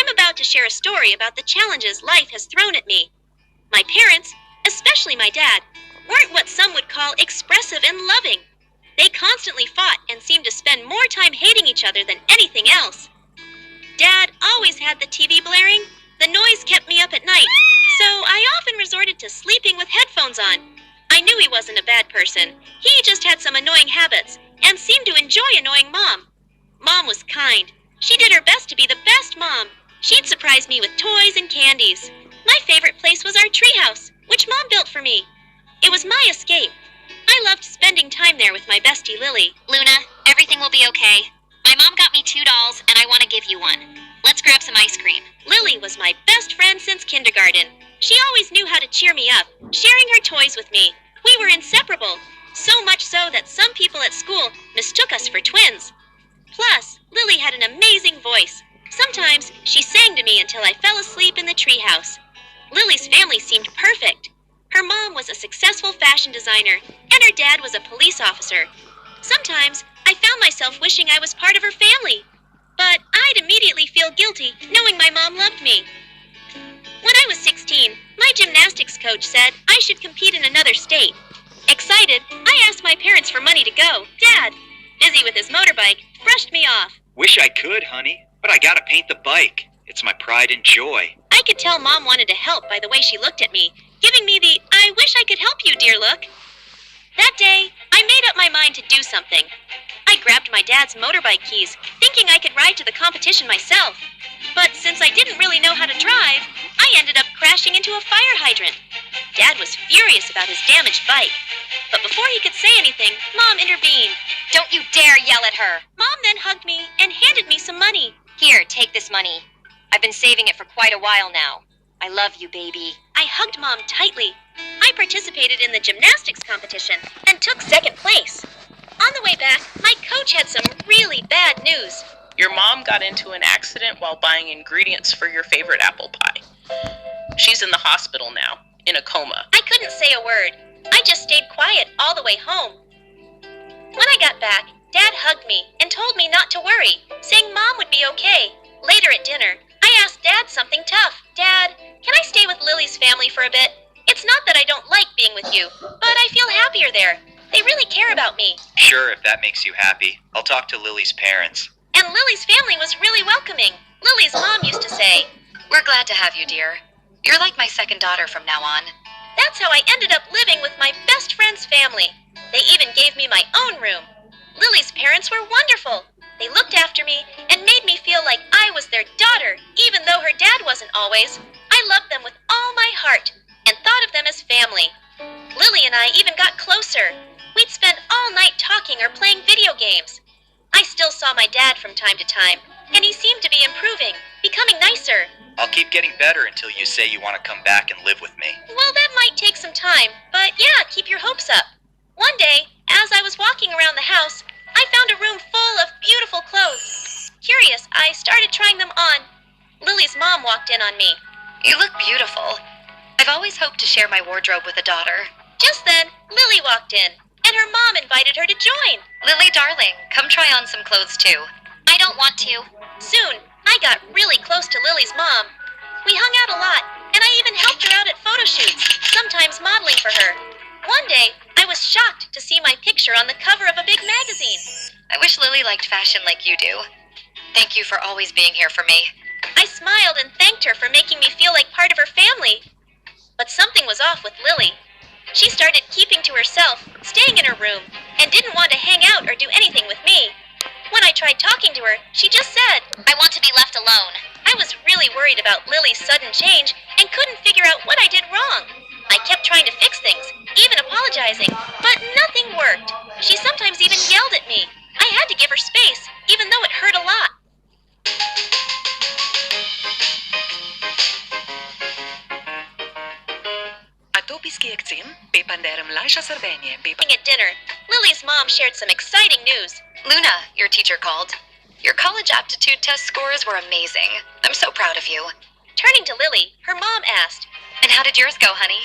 I'm about to share a story about the challenges life has thrown at me. My parents, especially my dad, weren't what some would call expressive and loving. They constantly fought and seemed to spend more time hating each other than anything else. Dad always had the TV blaring. The noise kept me up at night, so I often resorted to sleeping with headphones on. I knew he wasn't a bad person. He just had some annoying habits and seemed to enjoy annoying Mom. Mom was kind. She did her best to be the best mom. She'd surprise me with toys and candies. My favorite place was our treehouse, which Mom built for me. It was my escape. I loved spending time there with my bestie Lily. Luna, everything will be okay. My mom got me 2 dolls, and I want to give you one. Let's grab some ice cream. Lily was my best friend since kindergarten. She always knew how to cheer me up, sharing her toys with me. We were inseparable, so much so that some people at school mistook us for twins. Plus, Lily had an amazing voice. Sometimes she sang to me until I fell asleep in the treehouse. Lily's family seemed perfect. Her mom was a successful fashion designer, and her dad was a police officer. Sometimes I found myself wishing I was part of her family, but I'd immediately feel guilty knowing my mom loved me. When I was 16, my gymnastics coach said I should compete in another state. Excited, I asked my parents for money to go. Dad, busy with his motorbike, brushed me off. Wish I could, honey, but I gotta paint the bike. It's my pride and joy. I could tell Mom wanted to help by the way she looked at me, giving me the "I wish I could help you, dear" look. That day, I made up my mind to do something. I grabbed my dad's motorbike keys, thinking I could ride to the competition myself. But since I didn't really know how to drive, I ended up crashing into a fire hydrant. Dad was furious about his damaged bike. But before he could say anything, Mom intervened. Don't you dare yell at her. Mom then hugged me and handed me some money. Here, take this money. I've been saving it for quite a while now. I love you, baby. I hugged Mom tightly. I participated in the gymnastics competition and took second place. On the way back, my coach had some really bad news. Your mom got into an accident while buying ingredients for your favorite apple pie. She's in the hospital now, in a coma. I couldn't say a word. I just stayed quiet all the way home. When I got back, Dad hugged me and told me not to worry, saying Mom would be okay. Later at dinner, I asked Dad something tough. Dad, can I stay with Lily's family for a bit? It's not that I don't like being with you, but I feel happier there. They really care about me. Sure, if that makes you happy. I'll talk to Lily's parents. And Lily's family was really welcoming. Lily's mom used to say, We're glad to have you, dear. You're like my second daughter from now on. That's how I ended up living with my best friend's family. They even gave me my own room. Lily's parents were wonderful. They looked after me and made me feel like I was their daughter, even though her dad wasn't always. I loved them with all my heart and thought of them as family. Lily and I even got closer. We'd spend all night talking or playing video games. I still saw my dad from time to time, and he seemed to be improving, becoming nicer. I'll keep getting better until you say you want to come back and live with me. Well, that might take some time, but yeah, keep your hopes up. One day, as I was walking around the house, I found a room full of beautiful clothes. Curious, I started trying them on. Lily's mom walked in on me. You look beautiful. I've always hoped to share my wardrobe with a daughter. Just then, Lily walked in, and her mom invited her to join. Lily, darling, come try on some clothes too. I don't want to. Soon, I got really close to Lily's mom. We hung out a lot, and I even helped her out at photo shoots, sometimes modeling for her. One day, I was shocked to see my picture on the cover of a big magazine. I wish Lily liked fashion like you do. Thank you for always being here for me. I smiled and thanked her for making me feel like part of her family. But something was off with Lily. She started keeping to herself, staying in her room, and didn't want to hang out or do anything with me. When I tried talking to her, she just said, I want to be left alone. I was really worried about Lily's sudden change and couldn't figure out what I did wrong. I kept trying to fix things, even apologizing, but nothing worked. She sometimes even yelled at me. I had to give her space, even though it hurt a lot. At dinner, Lily's mom shared some exciting news. Luna, your teacher called. Your college aptitude test scores were amazing. I'm so proud of you. Turning to Lily, her mom asked, And how did yours go, honey?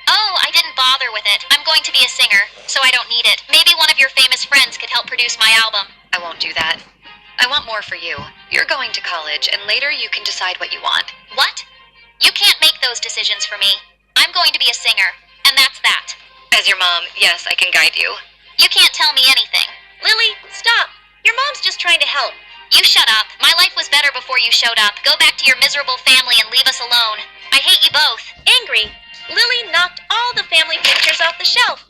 Oh, I didn't bother with it. I'm going to be a singer, so I don't need it. Maybe one of your famous friends could help produce my album. I won't do that. I want more for you. You're going to college, and later you can decide what you want. What? You can't make those decisions for me. I'm going to be a singer, and that's that. As your mom, yes, I can guide you. You can't tell me anything. Lily, stop. Your mom's just trying to help. You shut up. My life was better before you showed up. Go back to your miserable family and leave us alone. I hate you both. Angry, Lily knocked all the family pictures off the shelf.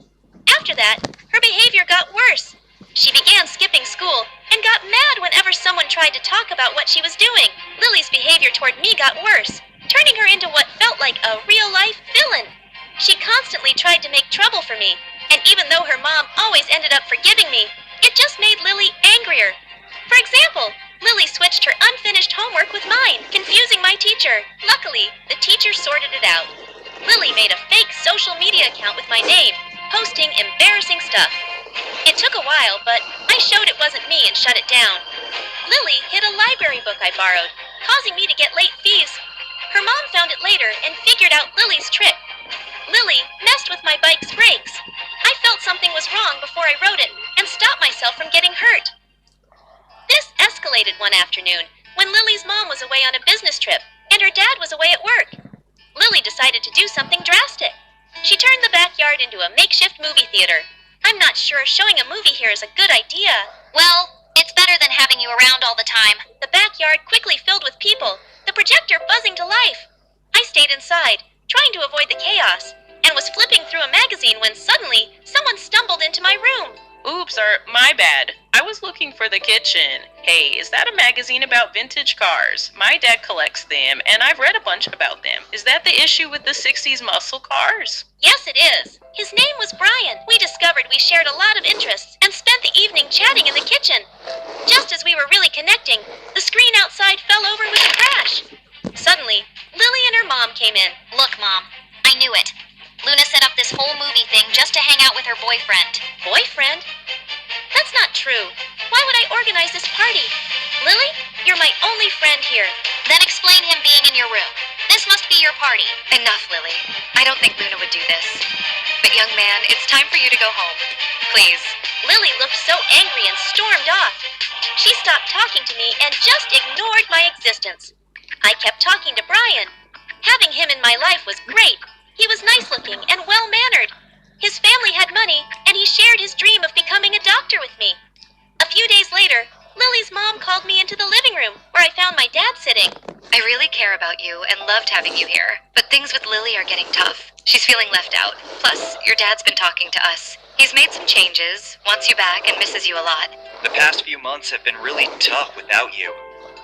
After that, her behavior got worse. She began skipping school and got mad whenever someone tried to talk about what she was doing. Lily's behavior toward me got worse, turning her into what felt like a real-life villain. She constantly tried to make trouble for me, and even though her mom always ended up forgiving me, it just made Lily angrier. For example, Lily switched her unfinished homework with mine, confusing my teacher. Luckily, the teacher sorted it out. Lily made a fake social media account with my name, posting embarrassing stuff. It took a while, but I showed it wasn't me and shut it down. Lily hid a library book I borrowed, causing me to get late fees. Her mom found it later and figured out Lily's trick. Lily messed with my bike's brakes. I felt something was wrong before I rode it and stopped myself from getting hurt. This escalated one afternoon when Lily's mom was away on a business trip and her dad was away at work. Lily decided to do something drastic. She turned the backyard into a makeshift movie theater. I'm not sure showing a movie here is a good idea. Well, it's better than having you around all the time. The backyard quickly filled with people, the projector buzzing to life. I stayed inside, trying to avoid the chaos, and was flipping through a magazine when suddenly someone stumbled into my room. Oops, my bad. I was looking for the kitchen. Hey, is that a magazine about vintage cars? My dad collects them, and I've read a bunch about them. Is that the issue with the 60s muscle cars? Yes, it is. His name was Brian. We discovered we shared a lot of interests and spent the evening chatting in the kitchen. Just as we were really connecting, the screen outside fell over with a crash. Suddenly, Lily and her mom came in. Look, Mom, I knew it. Luna set up this whole movie thing just to hang out with her boyfriend. Boyfriend? That's not true. Why would I organize this party? Lily, you're my only friend here. Then explain him being in your room. This must be your party. Enough, Lily. I don't think Luna would do this. But young man, it's time for you to go home. Please. Lily looked so angry and stormed off. She stopped talking to me and just ignored my existence. I kept talking to Brian. Having him in my life was great. He was nice-looking and well-mannered. His family had money, and he shared his dream of becoming a doctor with me. A few days later, Lily's mom called me into the living room, where I found my dad sitting. I really care about you and loved having you here, but things with Lily are getting tough. She's feeling left out. Plus, your dad's been talking to us. He's made some changes, wants you back, and misses you a lot. The past few months have been really tough without you.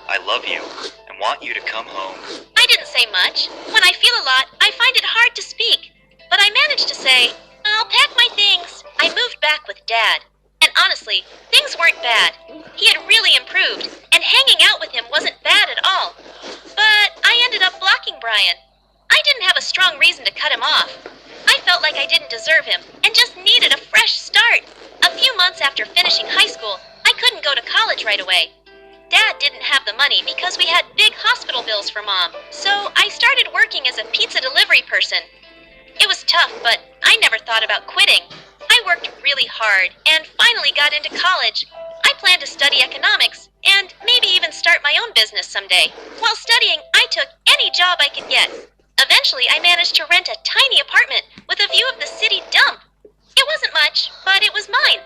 I love you and want you to come home. I didn't say much. When I feel a lot, I find it hard to speak. But I managed to say, I'll pack my things. I moved back with Dad. And honestly, things weren't bad. He had really improved, and hanging out with him wasn't bad at all. But I ended up blocking Brian. I didn't have a strong reason to cut him off. I felt like I didn't deserve him, and just needed a fresh start. A few months after finishing high school, I couldn't go to college right away. Dad didn't have the money because we had big hospital bills for Mom, so I started working as a pizza delivery person. It was tough, but I never thought about quitting. I worked really hard and finally got into college. I planned to study economics and maybe even start my own business someday. While studying, I took any job I could get. Eventually, I managed to rent a tiny apartment with a view of the city dump. It wasn't much, but it was mine.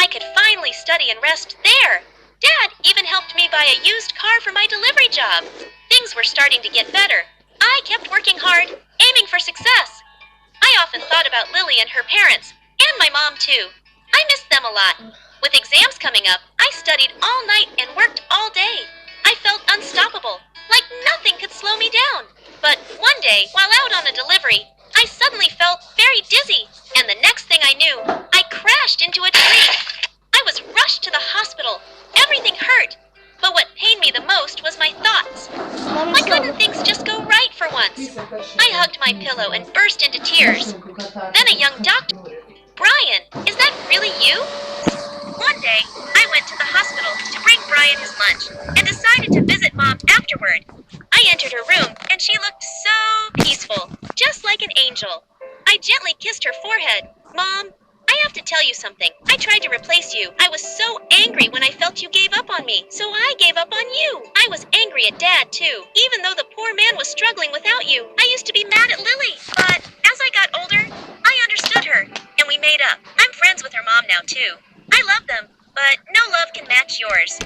I could finally study and rest there. Dad even helped me buy a used car for my delivery job. Things were starting to get better. I kept working hard, aiming for success. I often thought about Lily and her parents, and my mom too. I missed them a lot. With exams coming up, I studied all night and worked all day. I felt unstoppable, like nothing could slow me down. But one day, while out on a delivery, I suddenly felt very dizzy, and the next thing I knew, I crashed into a tree. I was rushed to the hospital. Everything hurt. But what pained me the most was my thoughts. Why couldn't things just go right for once? I hugged my pillow and burst into tears. Then a young doctor. Brian, is that really you? One day, I went to the hospital to bring Brian his lunch and decided to visit Mom afterward. I entered her room and she looked so peaceful, just like an angel. I gently kissed her forehead. Mom, I have to tell you something. I tried to replace you. I was so angry when I felt you gave up on me, so I gave up on you. I was angry at Dad, too. Even though the poor man was struggling without you, I used to be mad at Lily. But as I got older, I understood her, and we made up. I'm friends with her mom now, too. I love them, but no love can match yours.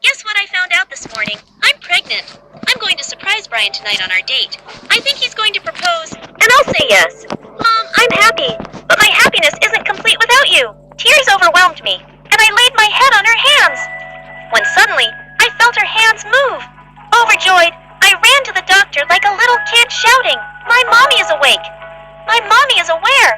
Guess what I found out this morning? I'm pregnant. I'm going to surprise Brian tonight on our date. I think he's going to propose, and I'll say yes. Mom, I'm happy, but my happiness isn't complete without you. Tears overwhelmed me, and I laid my head on her hands. When suddenly, I felt her hands move. Overjoyed, I ran to the doctor like a little kid shouting, "My mommy is awake! My mommy is aware!"